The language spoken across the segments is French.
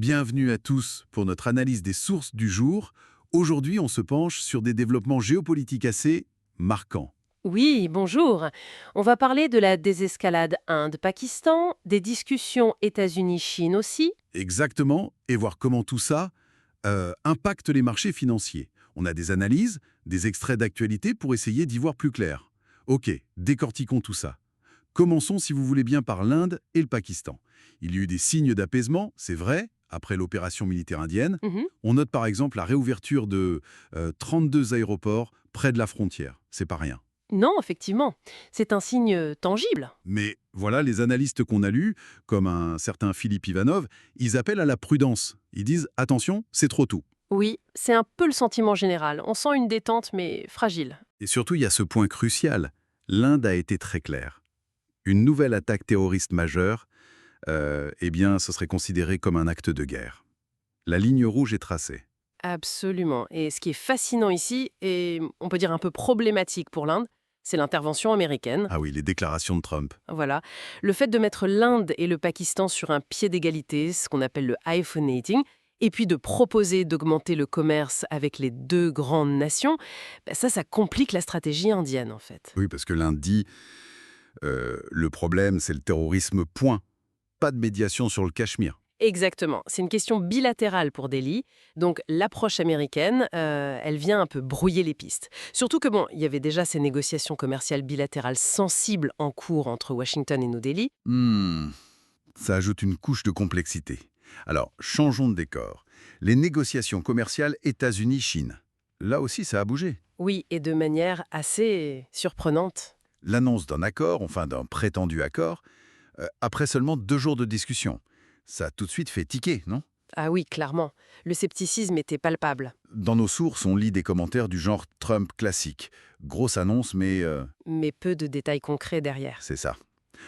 Bienvenue à tous pour notre analyse des sources du jour. Aujourd'hui, on se penche sur des développements géopolitiques assez marquants. Oui, bonjour. On va parler de la désescalade Inde-Pakistan, des discussions États-Unis-Chine aussi. Exactement, et voir comment tout ça impacte les marchés financiers. On a des analyses, des extraits d'actualité pour essayer d'y voir plus clair. Ok, décortiquons tout ça. Commençons, si vous voulez bien, par l'Inde et le Pakistan. Il y a eu des signes d'apaisement, c'est vrai, après l'opération militaire indienne. Mhm. On note par exemple la réouverture de 32 aéroports près de la frontière. C'est pas rien. Non, effectivement, c'est un signe tangible. Mais voilà, les analystes qu'on a lus, comme un certain Philippe Ivanov, ils appellent à la prudence. Ils disent « attention, c'est trop tôt ». Oui, c'est un peu le sentiment général. On sent une détente, mais fragile. Et surtout, il y a ce point crucial. L'Inde a été très claire. Une nouvelle attaque terroriste majeure, eh bien, ce serait considéré comme un acte de guerre. La ligne rouge est tracée. Absolument. Et ce qui est fascinant ici, et on peut dire un peu problématique pour l'Inde, c'est l'intervention américaine. Ah oui, les déclarations de Trump. Voilà. Le fait de mettre l'Inde et le Pakistan sur un pied d'égalité, ce qu'on appelle le hyphenating, et puis de proposer d'augmenter le commerce avec les deux grandes nations, ça complique la stratégie indienne, en fait. Oui, parce que l'Inde dit le problème, c'est le terrorisme, point. Pas de médiation sur le Cachemire. Exactement. C'est une question bilatérale pour Delhi. Donc l'approche américaine, elle vient un peu brouiller les pistes. Surtout que, bon, il y avait déjà ces négociations commerciales bilatérales sensibles en cours entre Washington et New Delhi. Ça ajoute une couche de complexité. Alors, changeons de décor. Les négociations commerciales États-Unis-Chine. Là aussi, ça a bougé. Oui, et de manière assez surprenante. L'annonce d'un accord, enfin d'un prétendu accord, après seulement 2 jours de discussion. Ça a tout de suite fait tiquer, non? Ah oui, clairement. Le scepticisme était palpable. Dans nos sources, on lit des commentaires du genre Trump classique. Grosse annonce, mais Mais peu de détails concrets derrière. c'est ça.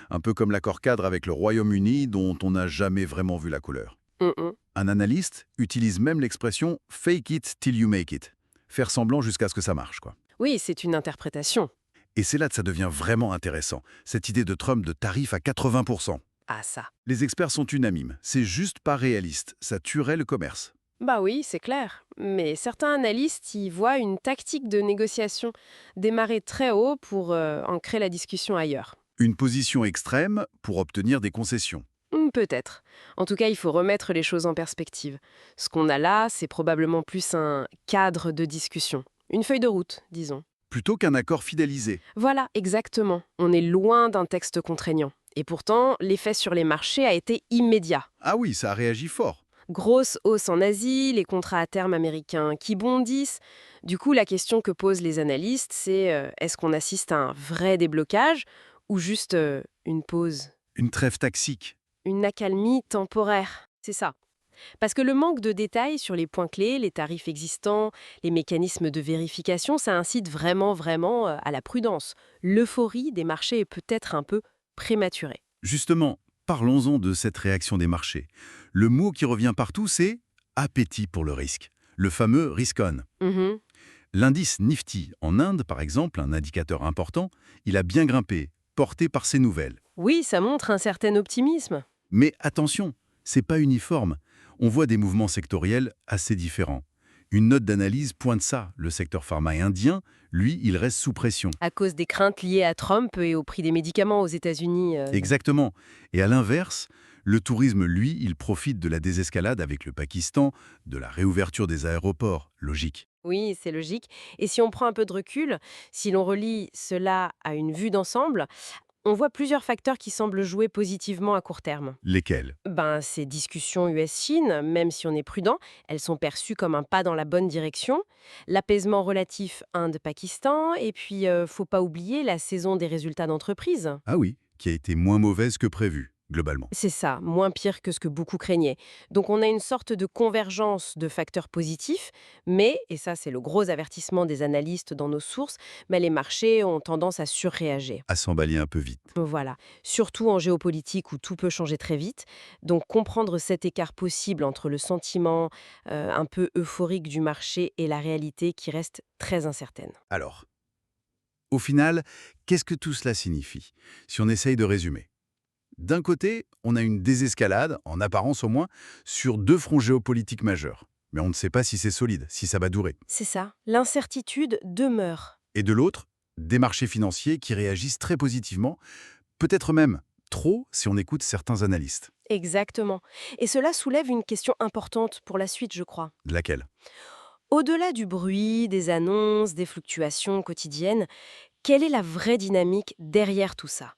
Un peu comme l'accord cadre avec le Royaume-Uni dont on n'a jamais vraiment vu la couleur. Hum. Un analyste utilise même l'expression « fake it till you make it ». Faire semblant jusqu'à ce que ça marche, quoi. Oui, c'est une interprétation. Et c'est là que ça devient vraiment intéressant, cette idée de Trump de tarif à 80%. Ah ça. Les experts sont unanimes, c'est juste pas réaliste, ça tuerait le commerce. Bah oui, c'est clair. Mais certains analystes y voient une tactique de négociation démarrer très haut pour ancrer la discussion ailleurs. Une position extrême pour obtenir des concessions. Peut-être. En tout cas, il faut remettre les choses en perspective. Ce qu'on a là, c'est probablement plus un cadre de discussion. Une feuille de route, disons. Plutôt qu'un accord fidélisé. Voilà, exactement. On est loin d'un texte contraignant. Et pourtant, l'effet sur les marchés a été immédiat. Ah oui, ça a réagi fort. Grosse hausse en Asie, les contrats à terme américains qui bondissent. Du coup, la question que posent les analystes, c'est est-ce qu'on assiste à un vrai déblocage ou juste une pause, Une trêve taxique. une accalmie temporaire? C'est ça. Parce que le manque de détails sur les points clés, les tarifs existants, les mécanismes de vérification, ça incite vraiment à la prudence. L'euphorie des marchés est peut-être un peu prématurée. Justement, parlons-en de cette réaction des marchés. Le mot qui revient partout, c'est « appétit pour le risque », le fameux « risk-on ». Mhm. L'indice Nifty, en Inde par exemple, un indicateur important, il a bien grimpé, porté par ces nouvelles. Oui, ça montre un certain optimisme. Mais attention, c'est pas uniforme. On voit des mouvements sectoriels assez différents. Une note d'analyse pointe ça. Le secteur pharma indien, lui, il reste sous pression. À cause des craintes liées à Trump et au prix des médicaments aux États-Unis. Exactement. Et à l'inverse, le tourisme, lui, il profite de la désescalade avec le Pakistan, de la réouverture des aéroports. Logique. Oui, c'est logique. Et si on prend un peu de recul, si l'on relie cela à une vue d'ensemble, on voit plusieurs facteurs qui semblent jouer positivement à court terme. Lesquels? Ces discussions US-Chine, même si on est prudent, elles sont perçues comme un pas dans la bonne direction. L'apaisement relatif Inde-Pakistan, et puis faut pas oublier la saison des résultats d'entreprise. Ah oui, qui a été moins mauvaise que prévu, globalement. C'est ça, moins pire que ce que beaucoup craignaient. Donc on a une sorte de convergence de facteurs positifs, mais, et ça c'est le gros avertissement des analystes dans nos sources, mais les marchés ont tendance à surréagir. À s'emballer un peu vite. Voilà, surtout en géopolitique où tout peut changer très vite. Donc comprendre cet écart possible entre le sentiment un peu euphorique du marché et la réalité qui reste très incertaine. Alors, au final, qu'est-ce que tout cela signifie, si on essaye de résumer? D'un côté, on a une désescalade, en apparence au moins, sur deux fronts géopolitiques majeurs. Mais on ne sait pas si c'est solide, si ça va durer. C'est ça, l'incertitude demeure. Et de l'autre, des marchés financiers qui réagissent très positivement, peut-être même trop si on écoute certains analystes. Exactement. Et cela soulève une question importante pour la suite, je crois. De laquelle? Au-delà du bruit, des annonces, des fluctuations quotidiennes, quelle est la vraie dynamique derrière tout ça?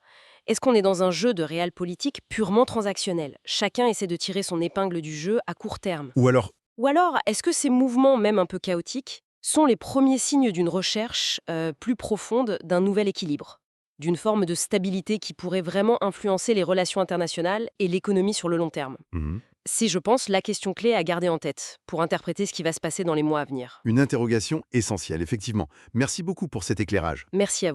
Est-ce qu'on est dans un jeu de réel politique purement transactionnel? Chacun essaie de tirer son épingle du jeu à court terme. Ou alors, Ou alors, est-ce que ces mouvements, même un peu chaotiques, sont les premiers signes d'une recherche plus profonde d'un nouvel équilibre, d'une forme de stabilité qui pourrait vraiment influencer les relations internationales et l'économie sur le long terme? C'est, je pense, la question clé à garder en tête pour interpréter ce qui va se passer dans les mois à venir. Une interrogation essentielle, effectivement. Merci beaucoup pour cet éclairage. Merci à vous.